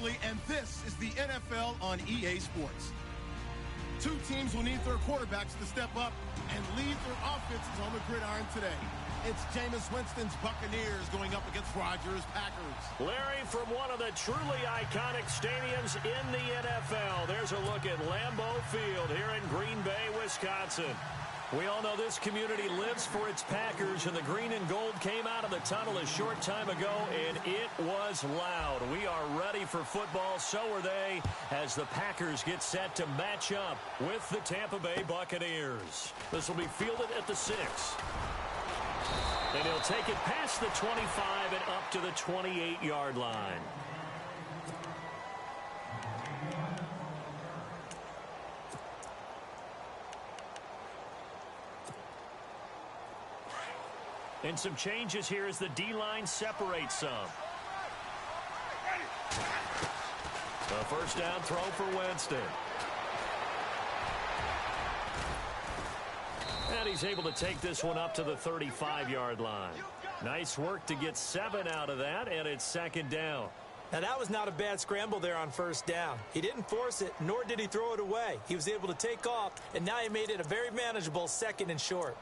respectively, and this is the NFL on EA Sports. Two teams will need their quarterbacks to step up and lead their offenses on the gridiron today. It's Jameis Winston's Buccaneers going up against Rodgers' Packers. Larry, from one of the truly iconic stadiums in the NFL, there's a look at Lambeau Field here in Green Bay, Wisconsin. We all know this community lives for its Packers, and the green and gold came out of the tunnel a short time ago, and it was loud. We are ready for football, so are they, as the Packers get set to match up with the Tampa Bay Buccaneers. This will be fielded at the 6. And he'll take it past the 25 and up to the 28-yard line. And some changes here as the D-line separates some. A first down throw for Winston. And he's able to take this one up to the 35-yard line. Nice work to get 7 out of that, and it's second down. Now, that was not a bad scramble there on first down. He didn't force it, nor did he throw it away. He was able to take off, and now he made it a very manageable second and short.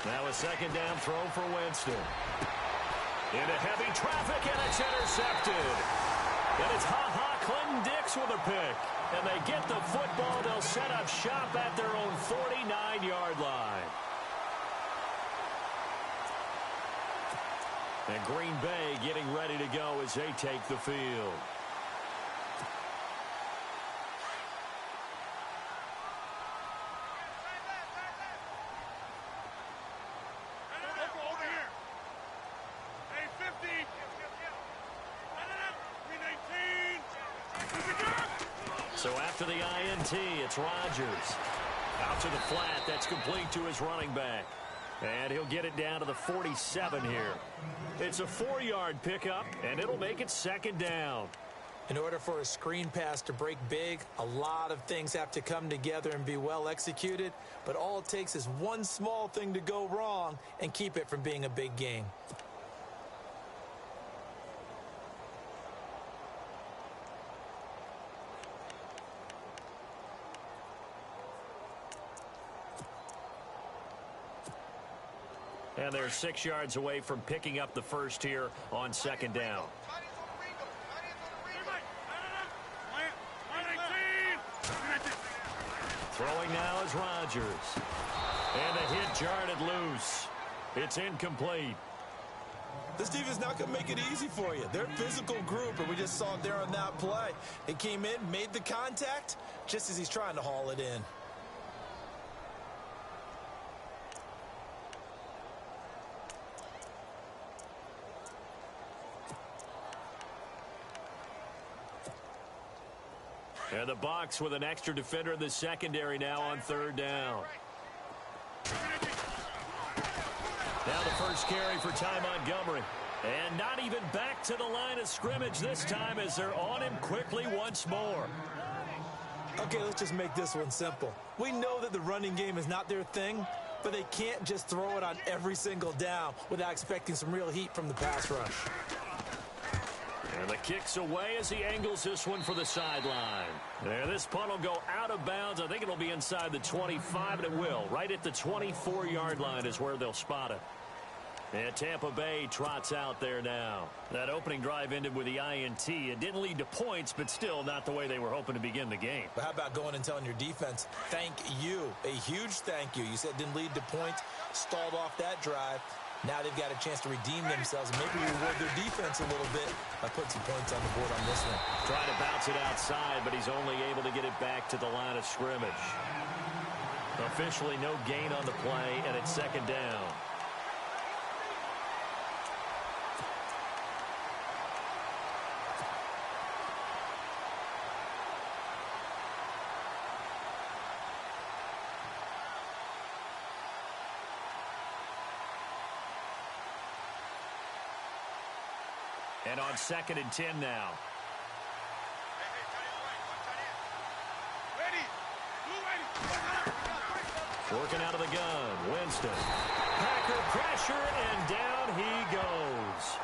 Now a second down throw for Winston. Into heavy traffic, and it's intercepted. And it's Clinton Dix with a pick. And they get the football. They'll set up shop at their own 49-yard line. And Green Bay getting ready to go as they take the field. So after the INT, it's Rodgers. Out to the flat. That's complete to his running back. And he'll get it down to the 47 here. It's a 4-yard pickup, and it'll make it second down. In order for a screen pass to break big, a lot of things have to come together and be well executed. But all it takes is one small thing to go wrong and keep it from being a big game. And they're 6 yards away from picking up the first here on second down. Throwing now is Rodgers. And the hit jarred it loose. It's incomplete. This defense not going to make it easy for you. They're a physical group, and we just saw it there on that play. It came in, made the contact, just as he's trying to haul it in. And the Bucs with an extra defender in the secondary now on third down. Now the first carry for Ty Montgomery. And not even back to the line of scrimmage this time as they're on him quickly once more. Okay, let's just make this one simple. We know that the running game is not their thing, but they can't just throw it on every single down without expecting some real heat from the pass rush. And the kick's away as he angles this one for the sideline. There, this punt will go out of bounds. I think it'll be inside the 25, and it will. Right at the 24-yard line is where they'll spot it. And Tampa Bay trots out there now. That opening drive ended with the INT. It didn't lead to points, but still not the way they were hoping to begin the game. But how about going and telling your defense, thank you, a huge thank you. You said it didn't lead to points, stalled off that drive. Now they've got a chance to redeem themselves and maybe reward their defense a little bit by putting some points on the board on this one. Trying to bounce it outside, but he's only able to get it back to the line of scrimmage. Officially no gain on the play, and it's second down. And on 2nd and 10 now. Working out of the gun, Winston. Packer pressure, and down he goes.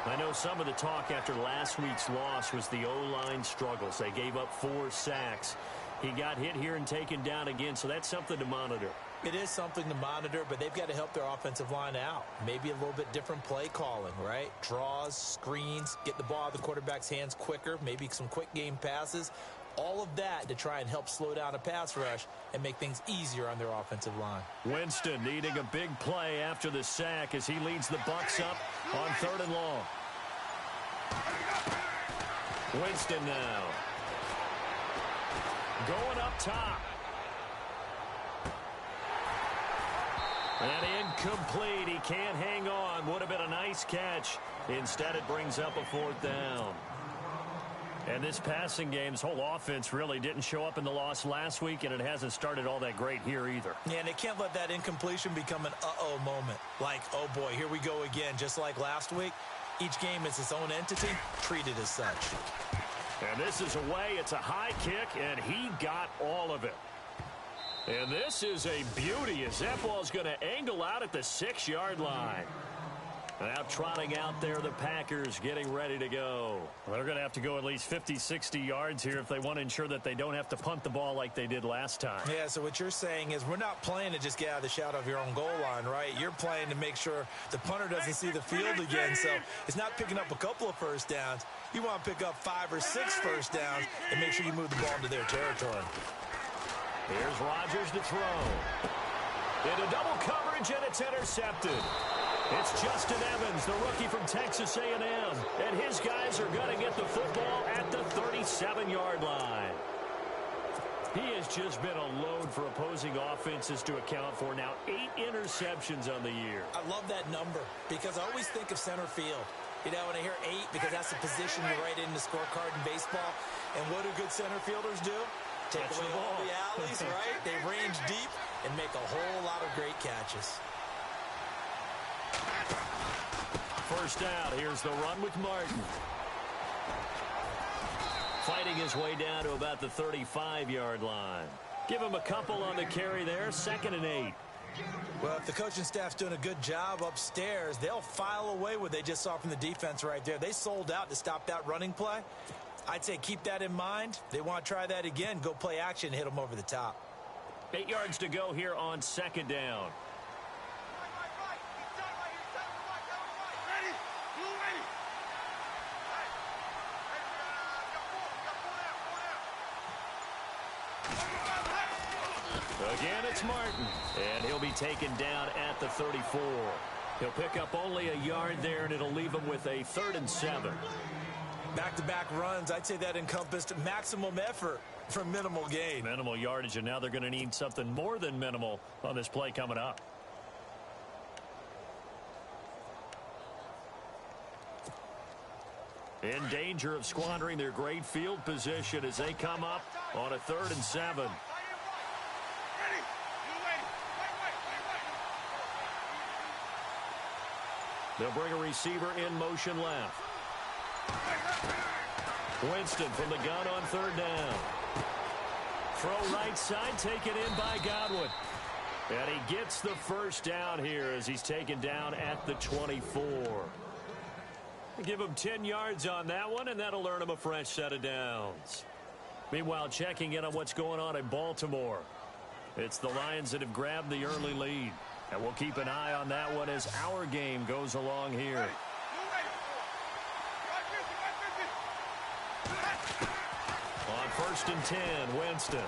I know some of the talk after last week's loss was the O-line struggles. They gave up 4 sacks. He got hit here and taken down again, so that's something to monitor. It is something to monitor, but they've got to help their offensive line out. Maybe a little bit different play calling, right? Draws, screens, get the ball out of the quarterback's hands quicker, maybe some quick game passes. All of that to try and help slow down a pass rush and make things easier on their offensive line. Winston needing a big play after the sack as he leads the Bucs up on 3rd and long. Winston now. Going up top. And incomplete. He can't hang on. Would have been a nice catch. Instead, it brings up a 4th down. And this passing game's whole offense really didn't show up in the loss last week, and it hasn't started all that great here either. Yeah, and they can't let that incompletion become an uh-oh moment. Like, oh boy, here we go again, just like last week. Each game is its own entity, treated as such. And this is away. It's a high kick, and he got all of it. And this is a beauty as that ball's going to angle out at the 6-yard line. Now trotting out there, the Packers getting ready to go. Well, they're going to have to go at least 50, 60 yards here if they want to ensure that they don't have to punt the ball like they did last time. Yeah, so what you're saying is we're not playing to just get out of the shadow of your own goal line, right? You're playing to make sure the punter doesn't see the field again. So it's not picking up a couple of first downs. You want to pick up 5 or 6 first downs and make sure you move the ball into their territory. Here's Rodgers to throw. Into double coverage, and it's intercepted. It's Justin Evans, the rookie from Texas A&M, and his guys are going to get the football at the 37-yard line. He has just been a load for opposing offenses to account for. Now 8 interceptions on the year. I love that number because I always think of center field. You know, when I hear 8, because that's the position you write in the scorecard in baseball. And what do good center fielders do? Take away all the alleys, right? They range deep and make a whole lot of great catches. First down. Here's the run with Martin. Fighting his way down to about the 35-yard line. Give him a couple on the carry there. 2nd and 8. Well, if the coaching staff's doing a good job upstairs, they'll file away what they just saw from the defense right there. They sold out to stop that running play. I'd say keep that in mind. They want to try that again. Go play action, hit them over the top. 8 yards to go here on 2nd down. Again, it's Martin, and he'll be taken down at the 34. He'll pick up only a yard there, and it'll leave him with a 3rd and 7. Back-to-back runs, I'd say that encompassed maximum effort for minimal gain. Minimal yardage, and now they're going to need something more than minimal on this play coming up. In danger of squandering their great field position as they come up on a 3rd and 7. They'll bring a receiver in motion left. Winston from the gun on 3rd down. Throw right side, taken in by Godwin. And he gets the first down here as he's taken down at the 24. Give him 10 yards on that one, and that'll earn him a fresh set of downs. Meanwhile, checking in on what's going on in Baltimore. It's the Lions that have grabbed the early lead. And we'll keep an eye on that one as our game goes along here. On 1st and 10, Winston.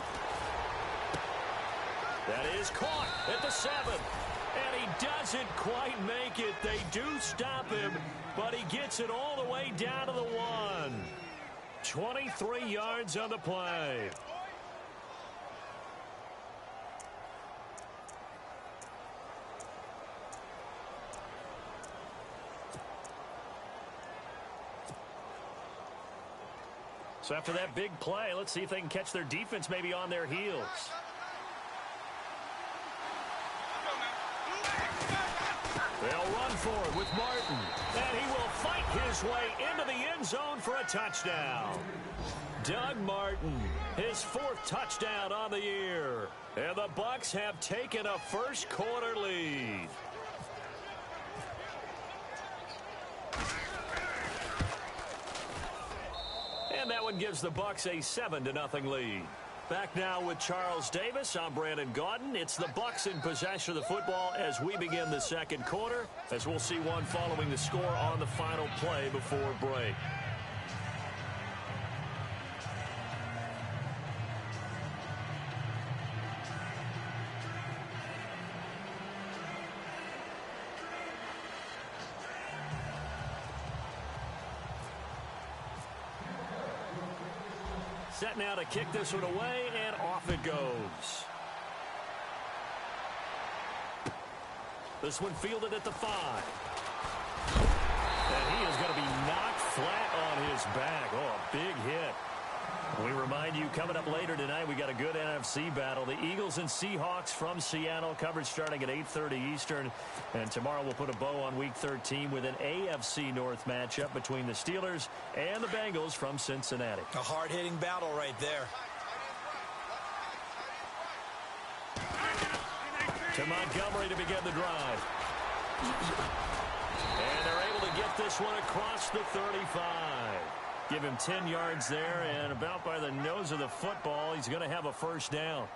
That is caught at the 7. And he doesn't quite make it. They do stop him, but he gets it all the way down to the 1. 23 yards on the play. So after that big play, let's see if they can catch their defense maybe on their heels. They'll run for it with Martin. And he will fight his way into the end zone for a touchdown. Doug Martin, his 4th touchdown on the year. And the Bucs have taken a first quarter lead. And that one gives the Bucs a 7-0 lead. Back now with Charles Davis. I'm Brandon Gaudin. It's the Bucs in possession of the football as we begin the second quarter, as we'll see one following the score on the final play before break. Set now to kick this one away, and off it goes. This one fielded at the 5. And he is going to be knocked flat on his back. Oh, a big hit. We remind you, coming up later tonight, we got a good NFC battle. The Eagles and Seahawks from Seattle, coverage starting at 8:30 Eastern. And tomorrow we'll put a bow on Week 13 with an AFC North matchup between the Steelers and the Bengals from Cincinnati. A hard-hitting battle right there. To Montgomery to begin the drive. And they're able to get this one across the 35. Give him 10 yards there, and about by the nose of the football, he's going to have a first down.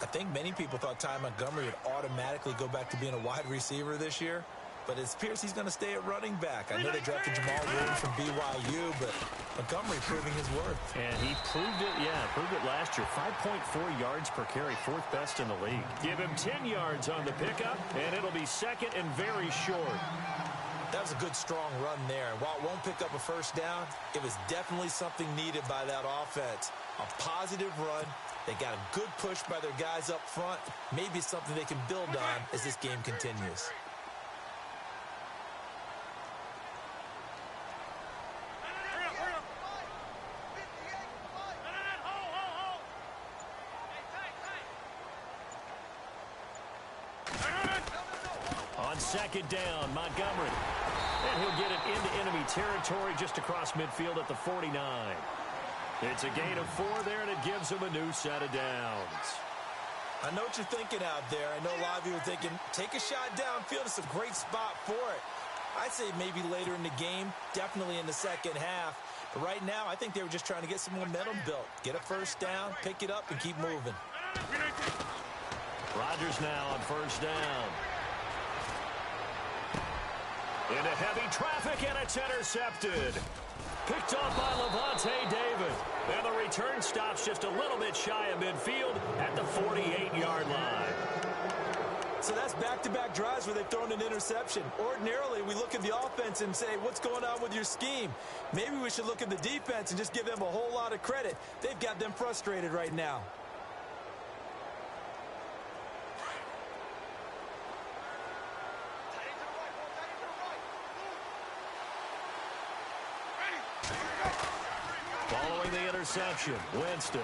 I think many people thought Ty Montgomery would automatically go back to being a wide receiver this year, but it appears he's going to stay at running back. I know they drafted Jamal Williams from BYU, but Montgomery proving his worth. And he proved it last year. 5.4 yards per carry, 4th best in the league. Give him 10 yards on the pickup, and it'll be second and very short. That was a good, strong run there. And while it won't pick up a first down, it was definitely something needed by that offense. A positive run. They got a good push by their guys up front. Maybe something they can build on as this game continues. On second down, Montgomery. And he'll get it into enemy territory just across midfield at the 49. It's a gain of 4 there, and it gives him a new set of downs. I know what you're thinking out there. I know a lot of you are thinking, take a shot downfield. It's a great spot for it. I'd say maybe later in the game, definitely in the second half. But right now, I think they were just trying to get some momentum built. Get a first down, pick it up, and keep moving. Rodgers now on first down. Into heavy traffic, and it's intercepted. Picked off by Levante David. And the return stops just a little bit shy of midfield at the 48-yard line. So that's back-to-back drives where they've thrown an interception. Ordinarily, we look at the offense and say, what's going on with your scheme? Maybe we should look at the defense and just give them a whole lot of credit. They've got them frustrated right now. Following the interception, Winston.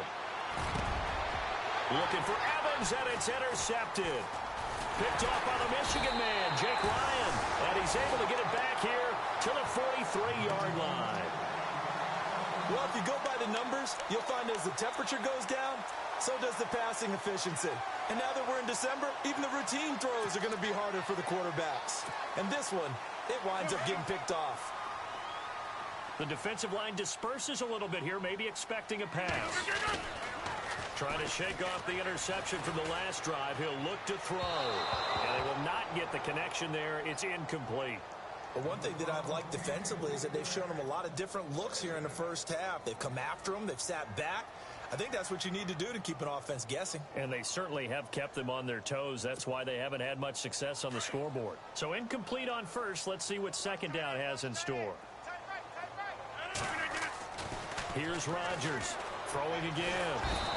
Looking for Evans, and it's intercepted. Picked off by the Michigan man, Jake Ryan. And he's able to get it back here to the 43-yard line. Well, if you go by the numbers, you'll find as the temperature goes down, so does the passing efficiency. And now that we're in December, even the routine throws are going to be harder for the quarterbacks. And this one, it winds up getting picked off. The defensive line disperses a little bit here, maybe expecting a pass. Trying to shake off the interception from the last drive. He'll look to throw. And they will not get the connection there. It's incomplete. But one thing that I've liked defensively is that they've shown them a lot of different looks here in the first half. They've come after them. They've sat back. I think that's what you need to do to keep an offense guessing. And they certainly have kept them on their toes. That's why they haven't had much success on the scoreboard. So incomplete on first. Let's see what second down has in store. Here's Rodgers. Throwing again.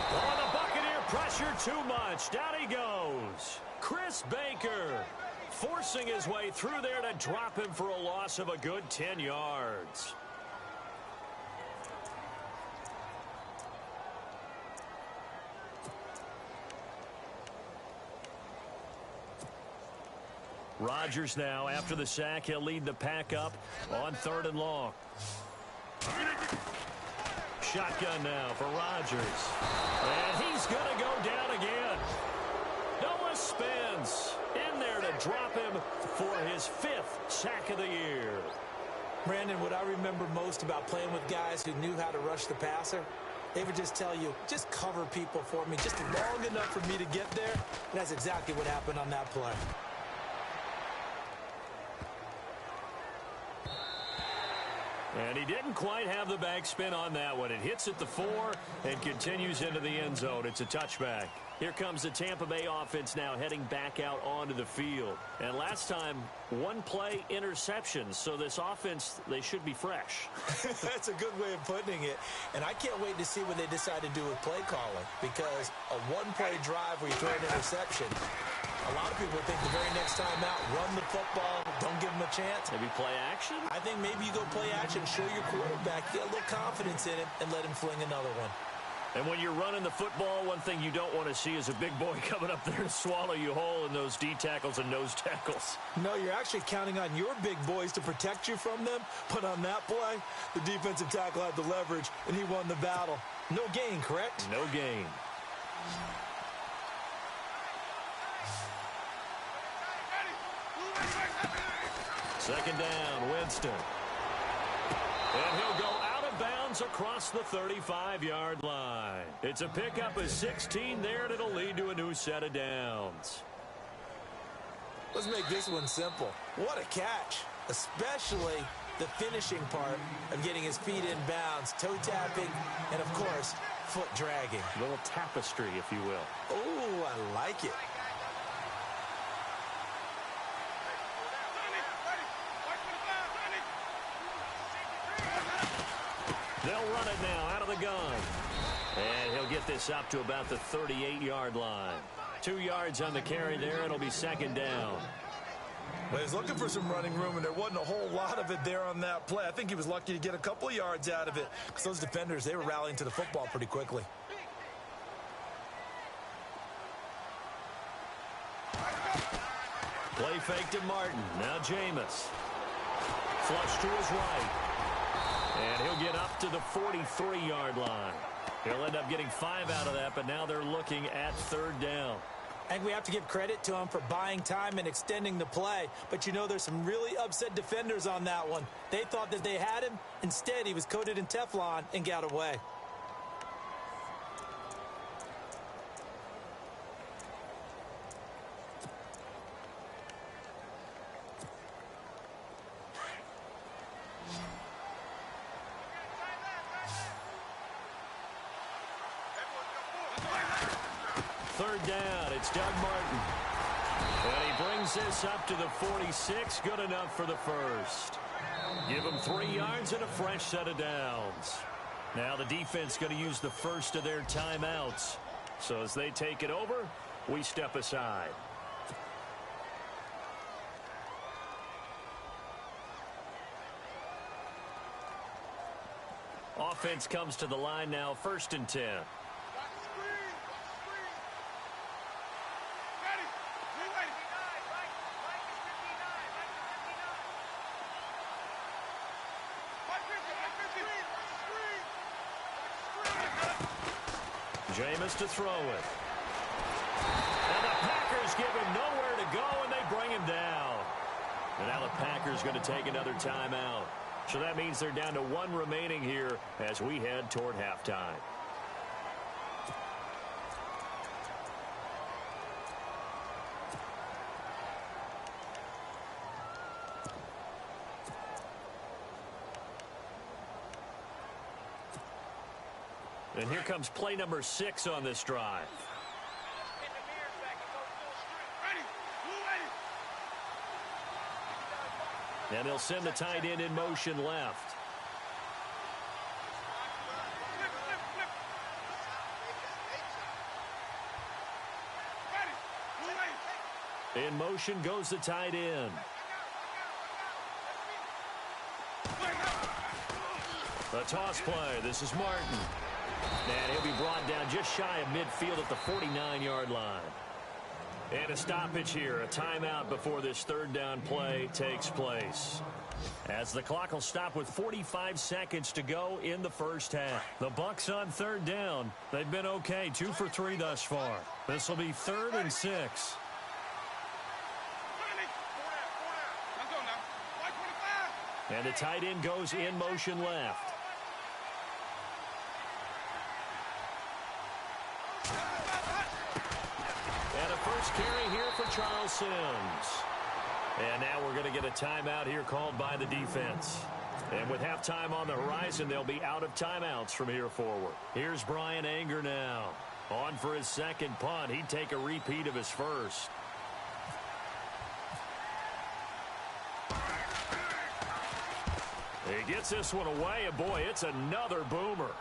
Oh, the Buccaneer pressure too much. Down he goes. Chris Baker forcing his way through there to drop him for a loss of a good 10 yards. Rodgers now, after the sack, he'll lead the pack up on 3rd and long. Shotgun now for Rodgers. And he's going to go down again. Noah spins in there to drop him for his 5th sack of the year. Brandon, what I remember most about playing with guys who knew how to rush the passer, they would just tell you, just cover people for me, just long enough for me to get there. And that's exactly what happened on that play. And he didn't quite have the backspin on that one. It hits at the 4 and continues into the end zone. It's a touchback. Here comes the Tampa Bay offense now heading back out onto the field. And last time, 1-play interceptions. So this offense, they should be fresh. That's a good way of putting it. And I can't wait to see what they decide to do with play calling. Because a 1-play drive where you throw an interception, a lot of people think the very next time out, run the football, don't give them a chance. Maybe play action? I think maybe you go play action, show your quarterback, get a little confidence in it, and let him fling another one. And when you're running the football, one thing you don't want to see is a big boy coming up there and swallow you whole in those D tackles and nose tackles. No, you're actually counting on your big boys to protect you from them. But on that play, the defensive tackle had the leverage, and he won the battle. No gain, correct? No gain. Second down, Winston. And he'll go out of bounds across the 35-yard line. It's a pickup of 16 there, and it'll lead to a new set of downs. Let's make this one simple. What a catch, especially the finishing part of getting his feet in bounds, toe tapping, and, of course, foot dragging. A little tapestry, if you will. Oh, I like it. They'll run it now out of the gun. And he'll get this up to about the 38-yard line. 2 yards on the carry there. It'll be second down. Well, he was looking for some running room, and there wasn't a whole lot of it there on that play. I think he was lucky to get a couple of yards out of it because those defenders, they were rallying to the football pretty quickly. Play fake to Martin. Now Jameis. Flush to his right. And he'll get up to the 43-yard line. He'll end up getting 5 out of that, but now they're looking at third down. I think we have to give credit to him for buying time and extending the play. But, you know, there's some really upset defenders on that one. They thought that they had him. Instead, he was coated in Teflon and got away. Third down, it's Doug Martin. And he brings this up to the 46, good enough for the first. Give him 3 yards and a fresh set of downs. Now the defense going to use the first of their timeouts. So as they take it over, we step aside. Offense comes to the line now, 1st and 10. Jameis to throw it. And the Packers give him nowhere to go, and they bring him down. And now the Packers going to take another timeout. So that means they're down to 1 remaining here as we head toward halftime. And here comes play number 6 on this drive. And they'll send the tight end in motion left. In motion goes the tight end. The toss play. This is Martin. And he'll be brought down just shy of midfield at the 49-yard line. And a stoppage here, a timeout before this third down play takes place. As the clock will stop with 45 seconds to go in the first half. The Bucs on third down. They've been okay, 2 for 3 thus far. This will be 3rd and 6. And the tight end goes in motion left. And a first carry here for Charles Sims. And now we're going to get a timeout here called by the defense. And with halftime on the horizon, they'll be out of timeouts from here forward. Here's Brian Anger now. On for his second punt. He'd take a repeat of his first. He gets this one away, and boy, it's another boomer.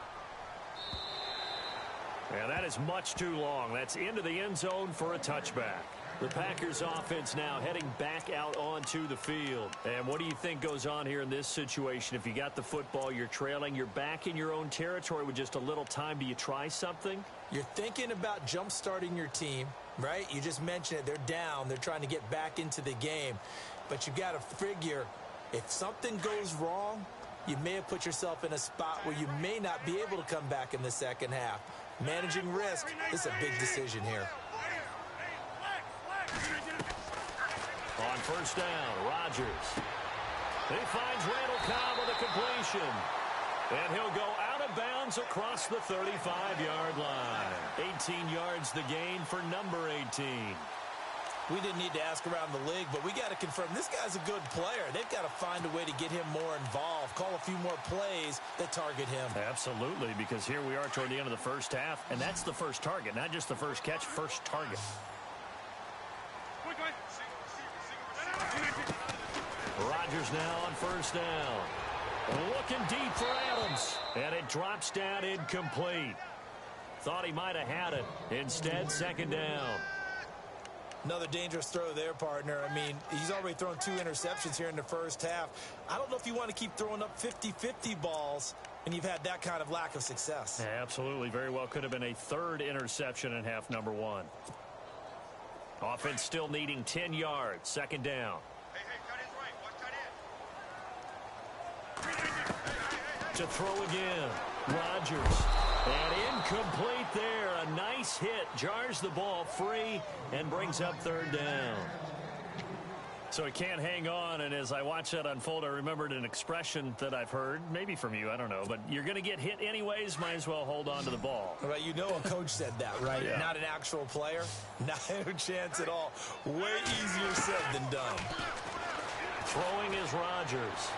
And that is much too long. That's into the end zone for a touchback. The Packers offense now heading back out onto the field. And what do you think goes on here in this situation? If you got the football, you're trailing, you're back in your own territory with just a little time. Do you try something? You're thinking about jump-starting your team, right? You just mentioned it. They're down. They're trying to get back into the game. But you got to figure, if something goes wrong, you may have put yourself in a spot where you may not be able to come back in the second half. Managing risk is a big decision here. On first down, Rodgers. He finds Randall Cobb with a completion. And he'll go out of bounds across the 35-yard line. 18 yards the gain for number 18. We didn't need to ask around the league, but we got to confirm this guy's a good player. They've got to find a way to get him more involved, call a few more plays that target him. Absolutely, because here we are toward the end of the first half, and that's the first target, not just the first catch, first target. Rodgers now on first down. Looking deep for Adams, and it drops down incomplete. Thought he might have had it. Instead, second down. Another dangerous throw there, partner. I mean, he's already thrown 2 interceptions here in the first half. I don't know if you want to keep throwing up 50-50 balls when you've had that kind of lack of success. Absolutely. Very well could have been a 3rd interception in half number 1. Offense still needing 10 yards. Second down. To throw again. Rodgers. And incomplete there. A nice hit. Jars the ball free and brings up third down. So he can't hang on, and as I watch that unfold, I remembered an expression that I've heard, maybe from you, I don't know, but you're going to get hit anyways, might as well hold on to the ball. Right, you know a coach said that, right? Yeah. Not an actual player. Not a chance at all. Way easier said than done. Throwing is Rodgers.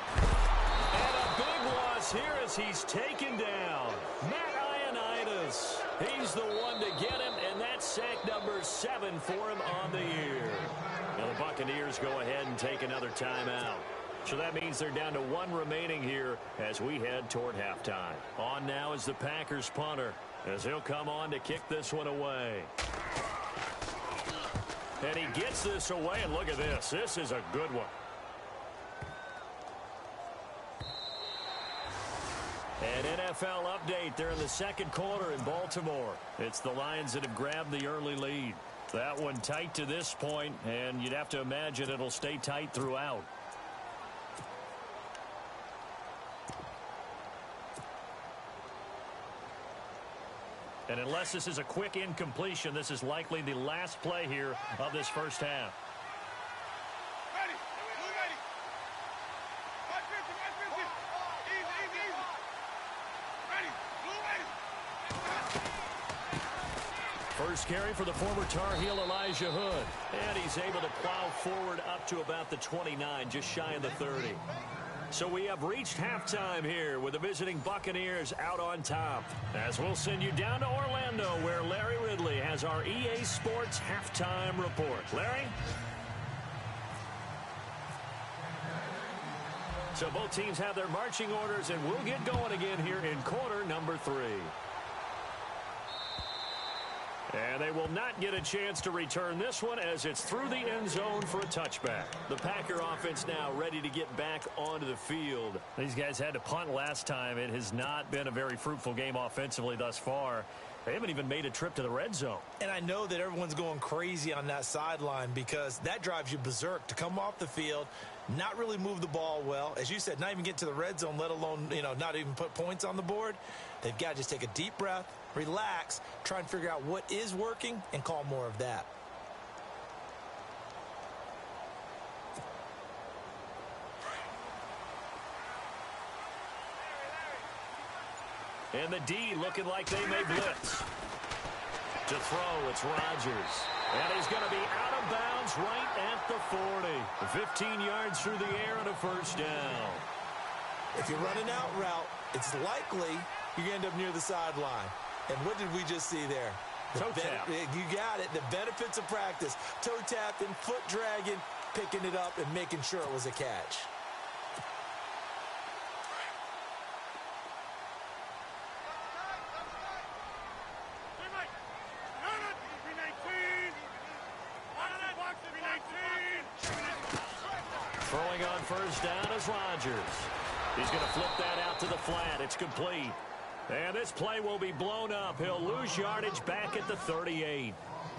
And a big loss here as he's taken down. Matt Ioannidis. He's the one to get him, and that's sack number 7 for him on the year. Now the Buccaneers go ahead and take another timeout. So that means they're down to 1 remaining here as we head toward halftime. On now is the Packers punter as he'll come on to kick this one away. And he gets this away, and look at this. This is a good one. An NFL update there in the second quarter in Baltimore. It's the Lions that have grabbed the early lead. That one tight to this point, and you'd have to imagine it'll stay tight throughout. And unless this is a quick incompletion, this is likely the last play here of this first half. First carry for the former Tar Heel Elijah Hood. And he's able to plow forward up to about the 29, just shy of the 30. So we have reached halftime here with the visiting Buccaneers out on top. As we'll send you down to Orlando where Larry Ridley has our EA Sports halftime report. Larry? So both teams have their marching orders, and we'll get going again here in quarter number 3. And they will not get a chance to return this one as it's through the end zone for a touchback. The Packer offense now ready to get back onto the field. These guys had to punt last time. It has not been a very fruitful game offensively thus far. They haven't even made a trip to the red zone. And I know that everyone's going crazy on that sideline because that drives you berserk to come off the field, not really move the ball well. As you said, not even get to the red zone, let alone, not even put points on the board. They've got to just take a deep breath, relax, try and figure out what is working, and call more of that. And the D looking like they may blitz. To throw, it's Rodgers. And he's going to be out of bounds right at the 40. 15 yards through the air and a first down. If you're running out route, it's likely you're going to end up near the sideline. And what did we just see there? Toe tap. You got it. The benefits of practice. Toe tapping, foot dragging, picking it up, and making sure it was a catch. Throwing on first down is Rodgers. He's going to flip that out to the flat. It's complete. And this play will be blown up. He'll lose yardage back at the 38.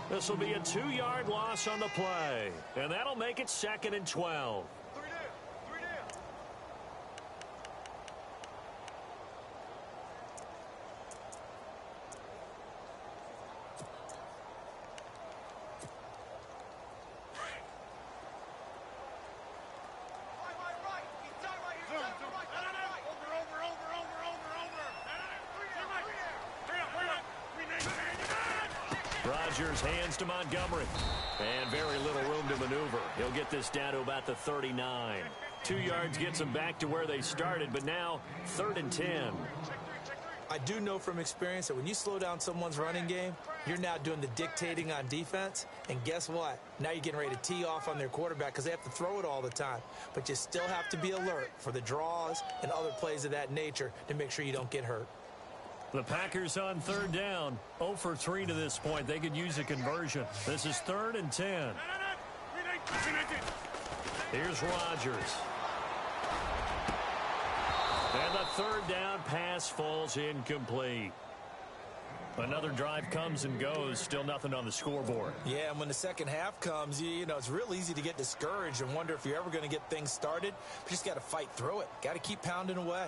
This will be a 2-yard loss on the play. And that'll make it 2nd and 12. Rodgers hands to Montgomery. And very little room to maneuver. He'll get this down to about the 39. 2 yards gets them back to where they started, but now 3rd and 10. I do know from experience that when you slow down someone's running game, you're now doing the dictating on defense. And guess what? Now you're getting ready to tee off on their quarterback because they have to throw it all the time. But you still have to be alert for the draws and other plays of that nature to make sure you don't get hurt. The Packers on 3rd down. 0 for 3 to this point. They could use a conversion. This is 3rd and 10. Here's Rodgers. And the 3rd down pass falls incomplete. Another drive comes and goes. Still nothing on the scoreboard. Yeah, and when the second half comes, it's real easy to get discouraged and wonder if you're ever going to get things started. But you just got to fight through it. Got to keep pounding away.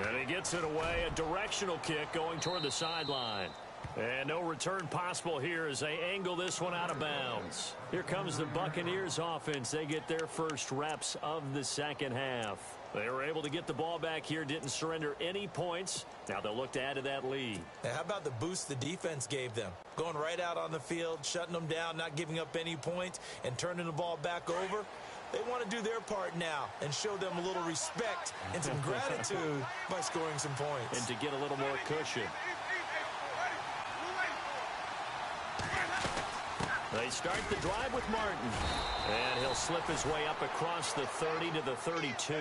And he gets it away. A directional kick going toward the sideline. And no return possible here as they angle this one out of bounds. Here comes the Buccaneers offense. They get their first reps of the second half. They were able to get the ball back here, didn't surrender any points. Now they'll look to add to that lead. Now, how about the boost the defense gave them? Going right out on the field, shutting them down, not giving up any points, and turning the ball back over. They want to do their part now and show them a little respect and some gratitude by scoring some points. And to get a little more cushion. They start the drive with Martin. And he'll slip his way up across the 30 to the 32.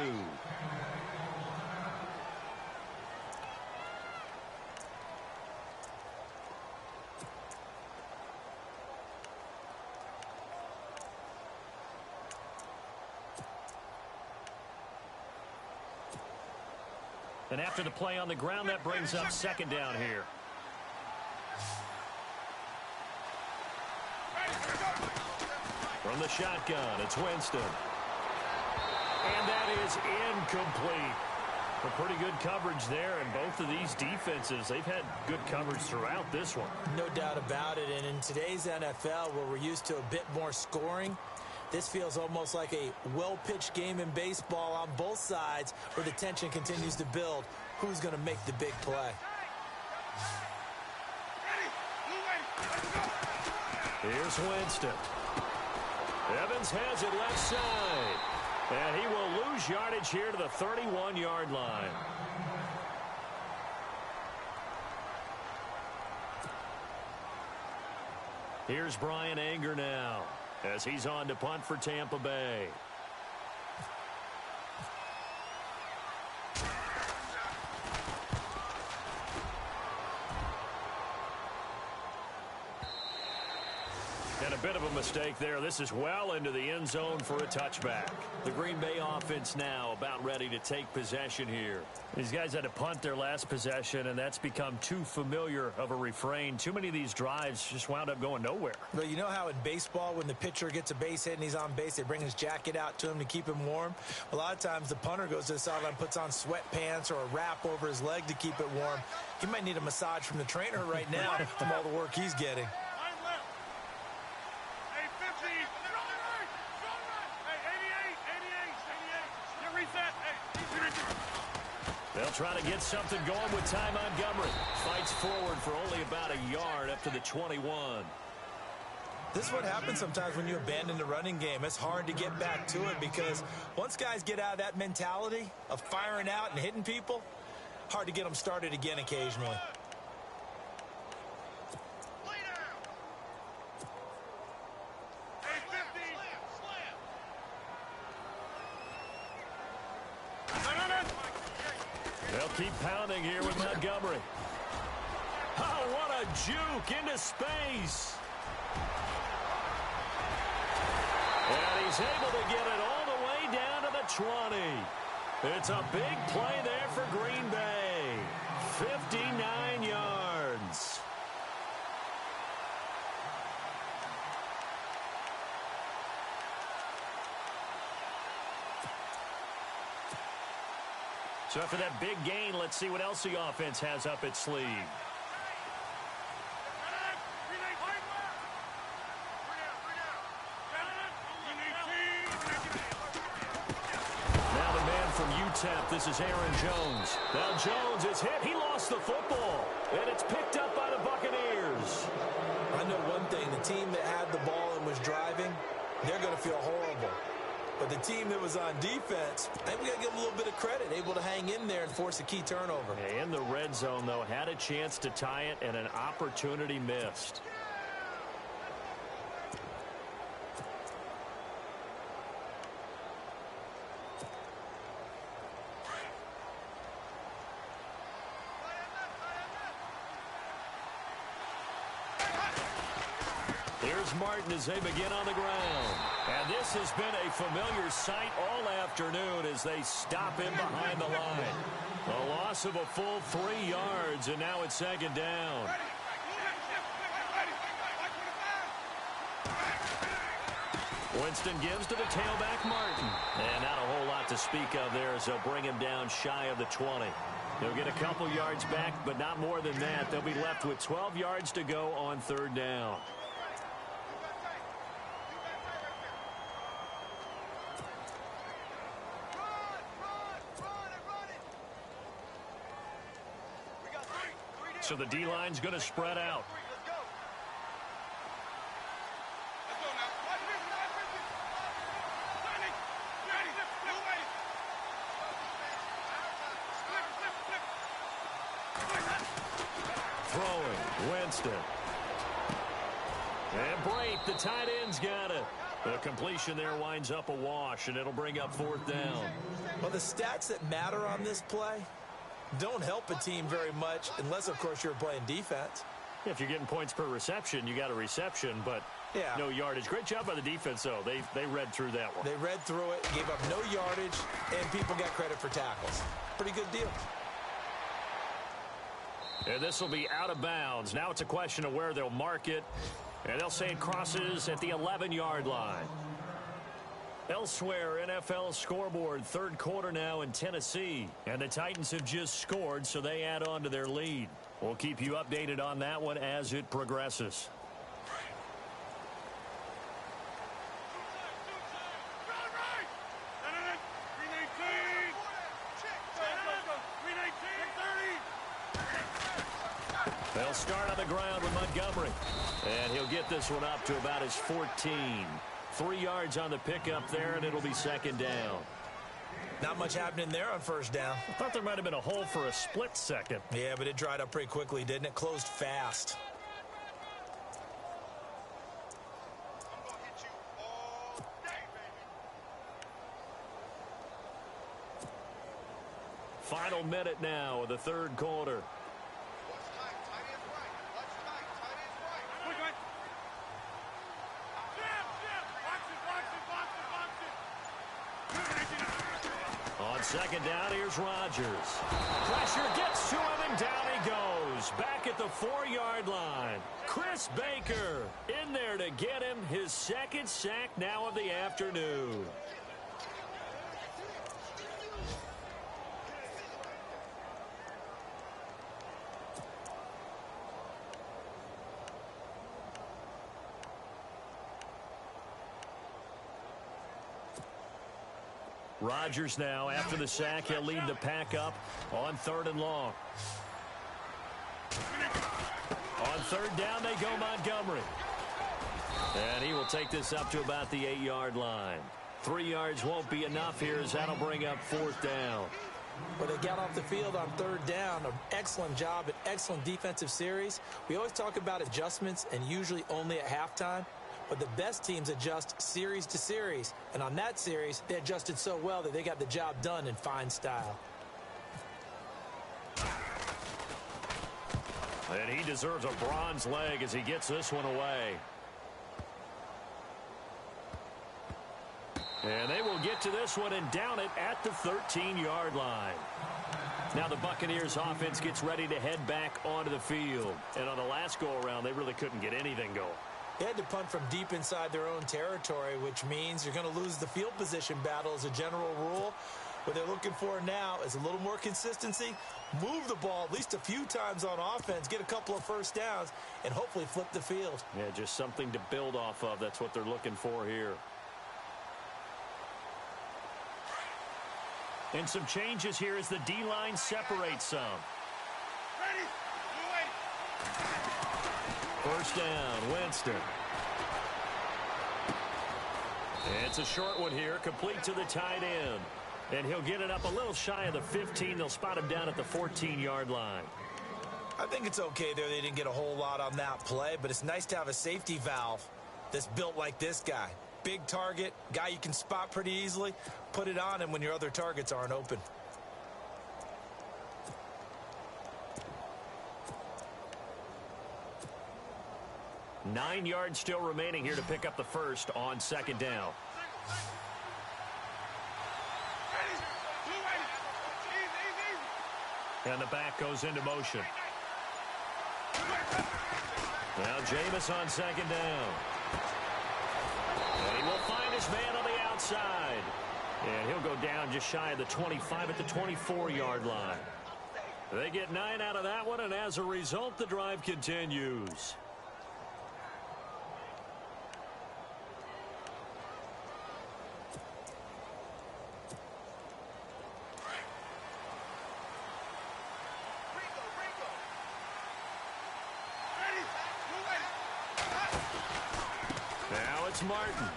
And after the play on the ground, that brings up 2nd down here. From the shotgun, it's Winston. And that is incomplete. A pretty good coverage there, and both of these defenses, they've had good coverage throughout this one. No doubt about it, and in today's NFL, where we're used to a bit more scoring, this feels almost like a well-pitched game in baseball on both sides where the tension continues to build. Who's going to make the big play? Here's Winston. Evans has it left side. And he will lose yardage here to the 31-yard line. Here's Brian Anger now as he's on to punt for Tampa Bay. a bit of a mistake there. This is well into the end zone for a touchback. The Green Bay offense now about ready to take possession here. These guys had to punt their last possession, and that's become too familiar of a refrain. Too many of these drives just wound up going nowhere. Well, you know how in baseball when the pitcher gets a base hit and he's on base, they bring his jacket out to him to keep him warm? A lot of times the punter goes to the sideline, puts on sweatpants or a wrap over his leg to keep it warm. He might need a massage from the trainer right now from all the work he's getting. They'll try to get something going with Ty Montgomery. Fights forward for only about a yard up to the 21. This is what happens sometimes when you abandon the running game. It's hard to get back to it because once guys get out of that mentality of firing out and hitting people, hard to get them started again occasionally. They'll keep pounding here with Montgomery. Oh, what a juke into space. And he's able to get it all the way down to the 20. It's a big play there for Green Bay. 59 yards. So after that big gain, let's see what else the offense has up its sleeve. Now the man from UTEP, this is Aaron Jones. Now Jones is hit. He lost the football. And it's picked up by the Buccaneers. I know one thing. The team that had the ball and was driving, they're going to feel horrible. But the team that was on defense, I think we got to give them a little bit of credit, able to hang in there and force a key turnover. In the red zone, though, had a chance to tie it and an opportunity missed. Here's Martin as they begin on the ground. And this has been a familiar sight all afternoon as they stop him behind the line. A loss of a full 3 yards, and now it's second down. Winston gives to the tailback, Martin. And not a whole lot to speak of there as they'll bring him down shy of the 20. They'll get a couple yards back, but not more than that. They'll be left with 12 yards to go on third down. So the D-line's going to spread out. Throwing, Winston. And Brate, the tight end's got it. The completion there winds up a wash, and it'll bring up fourth down. Well, the stats that matter on this play don't help a team very much unless, of course, you're playing defense. If you're getting points per reception, you got a reception, but no yardage. Great job by the defense, though. They read through that one. They read through it, gave up no yardage, and people got credit for tackles. Pretty good deal. And this will be out of bounds. Now it's a question of where they'll mark it, and they'll say it crosses at the 11-yard line. Elsewhere, NFL scoreboard, third quarter now in Tennessee. And the Titans have just scored, so they add on to their lead. We'll keep you updated on that one as it progresses. They'll start on the ground with Montgomery. And he'll get this one up to about his 14. 3 yards on the pickup there, and it'll be second down. Not much happening there on first down. I thought there might have been a hole for a split second. Yeah, but it dried up pretty quickly, didn't it? Closed fast. Final minute now of the third quarter. second down, here's Rodgers. Pressure gets to him, and down he goes. Back at the 4-yard line. Chris Baker in there to get him his second sack now of the afternoon. Rodgers now, after the sack, he'll lead the pack up on 3rd and long. On 3rd down, they go Montgomery. And he will take this up to about the 8-yard line. 3 yards won't be enough here, as that'll bring up 4th down. Well, they got off the field on 3rd down. An excellent job, an excellent defensive series. We always talk about adjustments, and usually only at halftime. But the best teams adjust series to series. And on that series, they adjusted so well that they got the job done in fine style. And he deserves a bronze leg as he gets this one away. And they will get to this one and down it at the 13-yard line. Now the Buccaneers offense gets ready to head back onto the field. And on the last go-around, they really couldn't get anything going. They had to punt from deep inside their own territory, which means you're going to lose the field position battle as a general rule. What they're looking for now is a little more consistency, move the ball at least a few times on offense, get a couple of first downs, and hopefully flip the field. Yeah, just something to build off of. That's what they're looking for here. And some changes here as the D-line separates some. First down, Winston. It's a short one here, complete to the tight end. And he'll get it up a little shy of the 15. They'll spot him down at the 14-yard line. I think it's okay there. They didn't get a whole lot on that play, but it's nice to have a safety valve that's built like this guy. Big target, guy you can spot pretty easily. Put it on him when your other targets aren't open. Nine yards still remaining here to pick up the first on second down. And the back goes into motion. Now Jameis on second down. And he will find his man on the outside. And he'll go down just shy of the 25 at the 24-yard line. They get 9 out of that one, and as a result, the drive continues. Now it's Martin.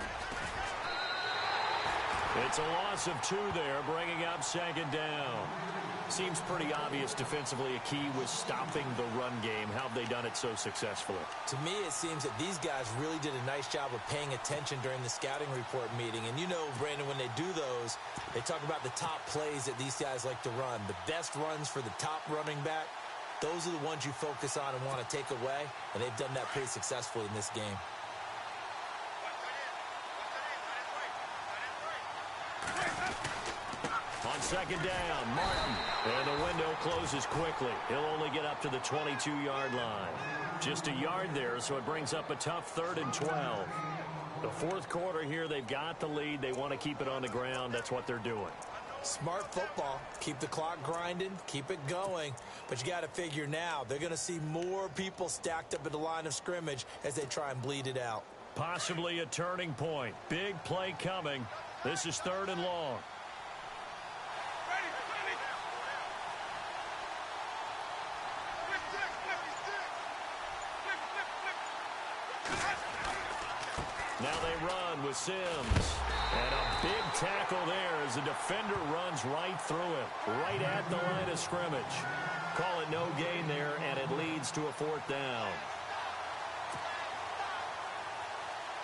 It's a loss of 2 there, bringing up second down. Seems pretty obvious defensively a key was stopping the run game. How have they done it so successfully? To me, it seems that these guys really did a nice job of paying attention during the scouting report meeting. And you know, Brandon, when they do those, they talk about the top plays that these guys like to run. The best runs for the top running back, those are the ones you focus on and want to take away. And they've done that pretty successfully in this game. On second down, Martin. And the window closes quickly. He'll only get up to the 22-yard line. Just a yard there, so it brings up a tough 3rd and 12. The fourth quarter here, they've got the lead. They want to keep it on the ground. That's what they're doing. Smart football. Keep the clock grinding. Keep it going. But you got to figure now, they're going to see more people stacked up at the line of scrimmage as they try and bleed it out. Possibly a turning point. Big play coming. This is 3rd and long. Now they run with Sims. And a big tackle there as the defender runs right through it, right at the line of scrimmage. Call it no gain there, and it leads to a 4th down.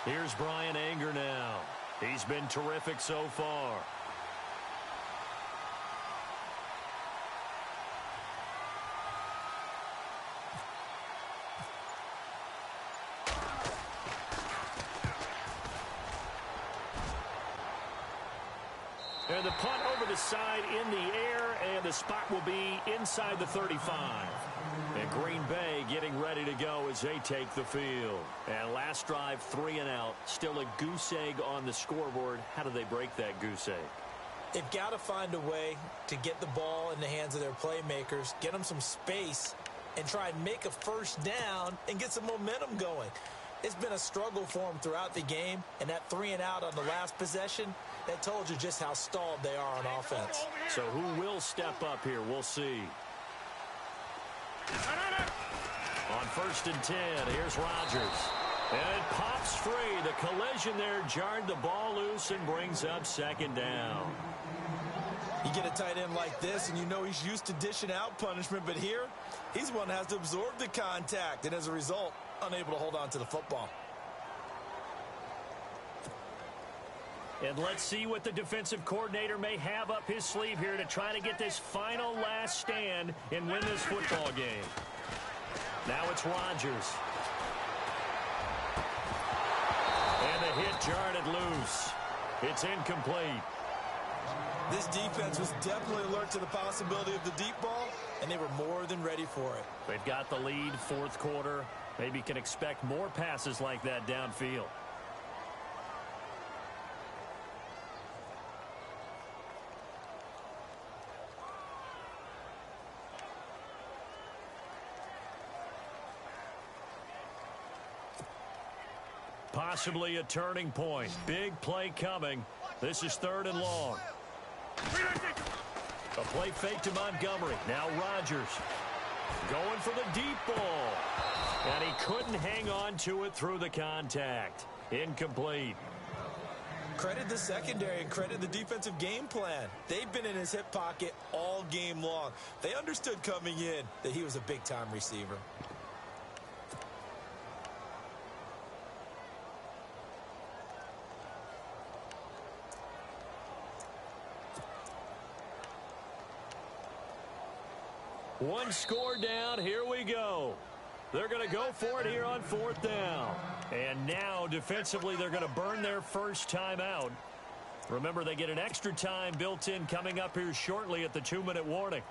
Here's Brian Anger now. He's been terrific so far. And the punt over the side in the air, and the spot will be inside the 35. And Green Bay getting ready to go as they take the field. And last drive, 3 and out. Still a goose egg on the scoreboard. How do they break that goose egg? They've got to find a way to get the ball in the hands of their playmakers, get them some space, and try and make a first down and get some momentum going. It's been a struggle for them throughout the game, and that 3 and out on the last possession, that told you just how stalled they are on offense. So who will step up here? We'll see. On 1st and 10, here's Rodgers. And it pops free. The collision there jarred the ball loose and brings up 2nd down. You get a tight end like this, and you know he's used to dishing out punishment, but here, he's the one that has to absorb the contact, and as a result, unable to hold on to the football. And let's see what the defensive coordinator may have up his sleeve here to try to get this final last stand and win this football game. Now it's Rodgers. And the hit jarred it loose. It's incomplete. This defense was definitely alert to the possibility of the deep ball, and they were more than ready for it. They've got the lead, 4th quarter. Maybe can expect more passes like that downfield. Possibly a turning point. Big play coming. This is 3rd and long. A play fake to Montgomery. Now Rodgers going for the deep ball. And he couldn't hang on to it through the contact. Incomplete. Credit the secondary and credit the defensive game plan. They've been in his hip pocket all game long. They understood coming in that he was a big-time receiver. One score down. Here we go. They're going to go for it here on 4th down. And now, defensively, they're going to burn their first time out. Remember, they get an extra time built in coming up here shortly at the 2-minute warning.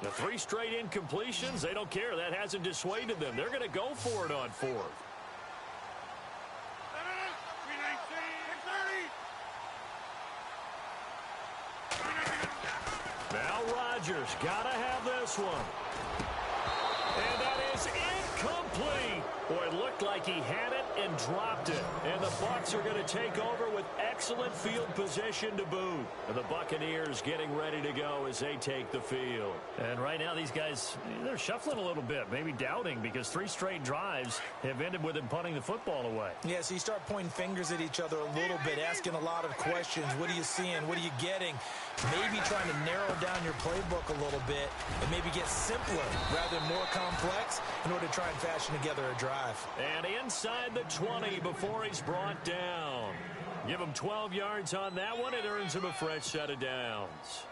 The 3 straight incompletions, they don't care. That hasn't dissuaded them. They're going to go for it on 4th. Now Rodgers got to have this one. And that is incomplete. Boy, it looked like he had it and dropped it. And the Bucs are going to take over with excellent field position to boot. And the Buccaneers getting ready to go as they take the field. And right now these guys, they're shuffling a little bit, maybe doubting, because 3 straight drives have ended with them punting the football away. Yeah, so you start pointing fingers at each other a little bit, asking a lot of questions. What are you seeing? What are you getting? Maybe trying to narrow down your playbook a little bit and maybe get simpler rather than more complex in order to try and fashion together a drive. And inside the 20 before he's brought down. Give him 12 yards on that one. It earns him a fresh set of downs.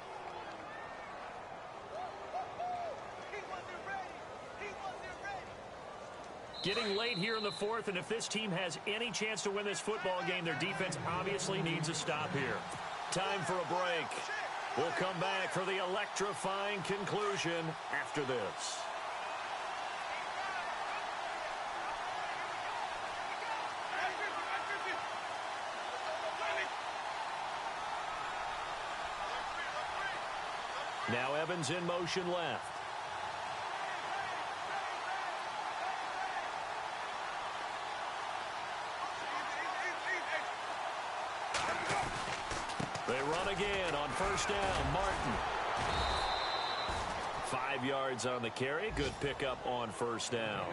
Getting late here in the 4th, and if this team has any chance to win this football game, their defense obviously needs a stop here. Time for a break. We'll come back for the electrifying conclusion after this. Now Evans in motion left. They run again on 1st down. Martin. 5 yards on the carry. Good pickup on 1st down.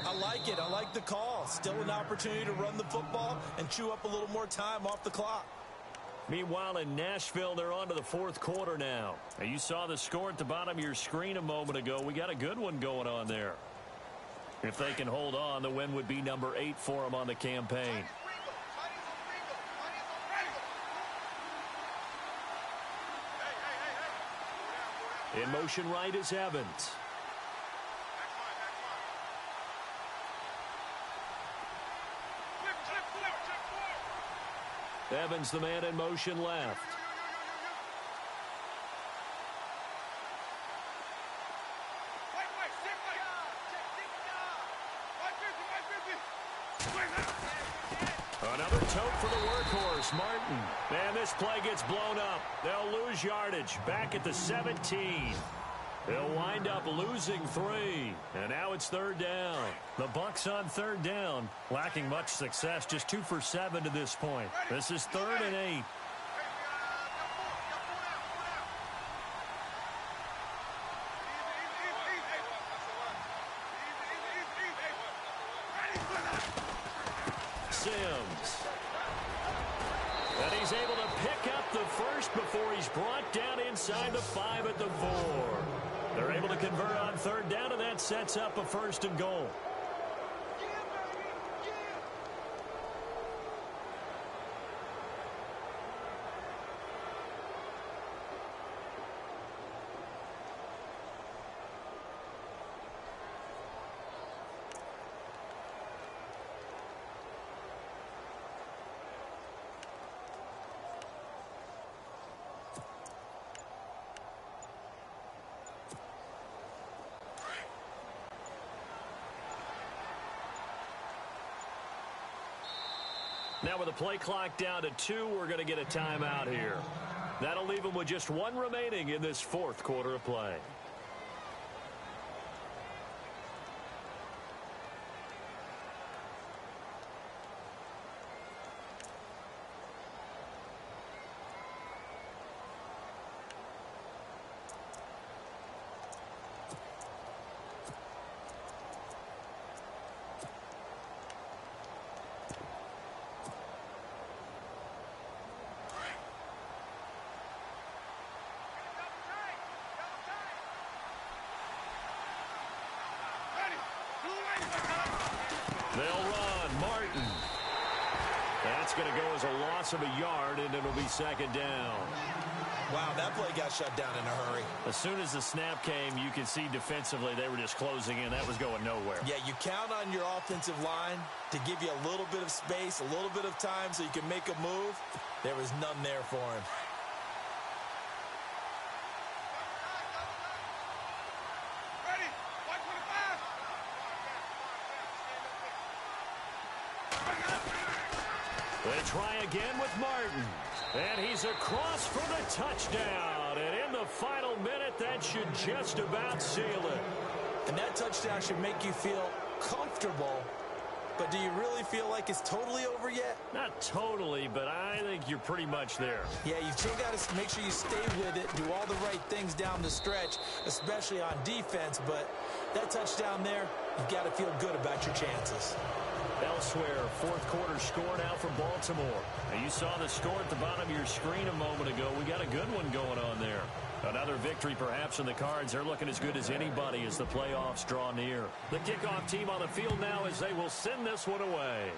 I like it. I like the call. Still an opportunity to run the football and chew up a little more time off the clock. Meanwhile, in Nashville, they're on to the 4th quarter now. You saw the score at the bottom of your screen a moment ago. We got a good one going on there. If they can hold on, the win would be number 8 for them on the campaign. In motion right is Evans. Evans, the man in motion left. Another tote for the workhorse, Martin. And this play gets blown up. They'll lose yardage back at the 17. They'll wind up losing 3. And now it's 3rd down. The Bucs on 3rd down, lacking much success, just 2 for 7 to this point. This is 3rd and 8. Sims. And he's able to pick up the first before he's brought down inside the 5 at the 4. They're able to convert on 3rd down, and that sets up a 1st and goal. Now with the play clock down to 2, we're going to get a timeout here. That'll leave them with just 1 remaining in this 4th quarter of play. They'll run. Martin. That's going to go as a loss of a yard, and it'll be 2nd down. Wow, that play got shut down in a hurry. As soon as the snap came, you could see defensively they were just closing in. That was going nowhere. Yeah, you count on your offensive line to give you a little bit of space, a little bit of time so you can make a move. There was none there for him. They try again with Martin. And he's across for the touchdown. And in the final minute, that should just about seal it. And that touchdown should make you feel comfortable. But do you really feel like it's totally over yet? Not totally, but I think you're pretty much there. Yeah, you've still got to make sure you stay with it, do all the right things down the stretch, especially on defense. But that touchdown there, you've got to feel good about your chances. Elsewhere, 4th quarter score now for Baltimore. Now you saw the score at the bottom of your screen a moment ago. We got a good one going on there. Another victory perhaps in the cards. They're looking as good as anybody as the playoffs draw near. The kickoff team on the field now as they will send this one away.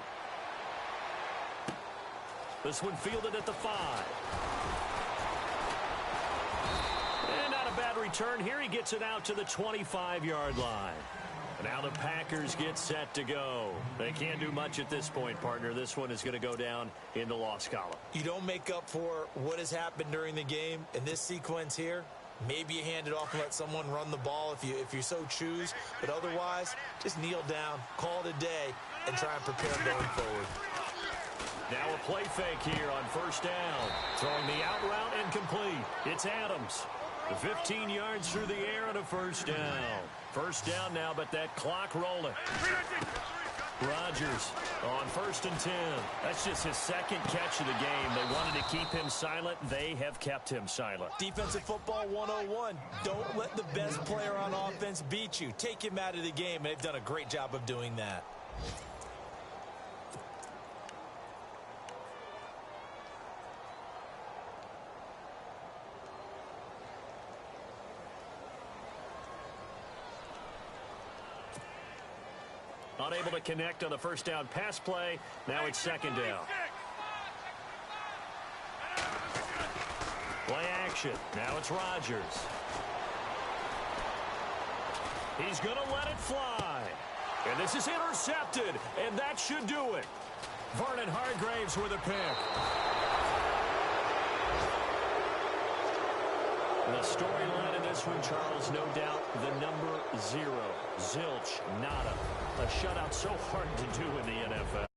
This one fielded at the 5. And not a bad return here. He gets it out to the 25-yard line. Now the Packers get set to go. They can't do much at this point, partner. This one is going to go down in the loss column. You don't make up for what has happened during the game in this sequence here. Maybe you hand it off and let someone run the ball if you so choose. But otherwise, just kneel down, call it a day, and try and prepare going forward. Now a play fake here on 1st down. Throwing the out route incomplete. It's Adams. 15 yards through the air and a 1st down. 1st down now, but that clock rolling. Rodgers on 1st and 10. That's just his 2nd catch of the game. They wanted to keep him silent. They have kept him silent. Defensive football 101. Don't let the best player on offense beat you. Take him out of the game, and they've done a great job of doing that. Unable to connect on the first down pass play. Now it's second down. Play action. Now it's Rodgers. He's going to let it fly. And this is intercepted. And that should do it. Vernon Hargreaves with a pick. The storyline in this one, Charles, no doubt, the number 0. Zilch, nada. A shutout so hard to do in the NFL.